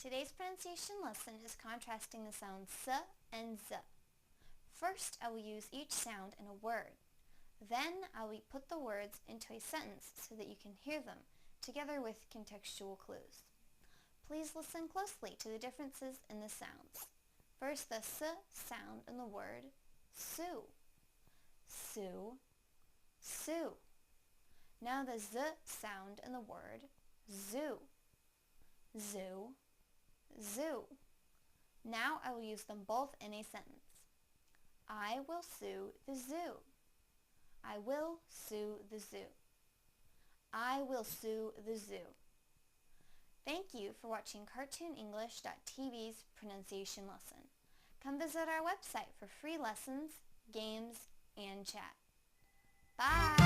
Today's pronunciation lesson is contrasting the sounds s and z. First, I will use each sound in a word. Then, I will put the words into a sentence so that you can hear them, together with contextual clues. Please listen closely to the differences in the sounds. First, the s sound in the word sue. Sue, sue. Now the z sound in the word zoo. Zoo, zoo. Now I will use them both in a sentence. I will sue the zoo. I will sue the zoo. I will sue the zoo. Thank you for watching CartoonEnglish.tv's pronunciation lesson. Come visit our website for free lessons, games, and chat. Bye!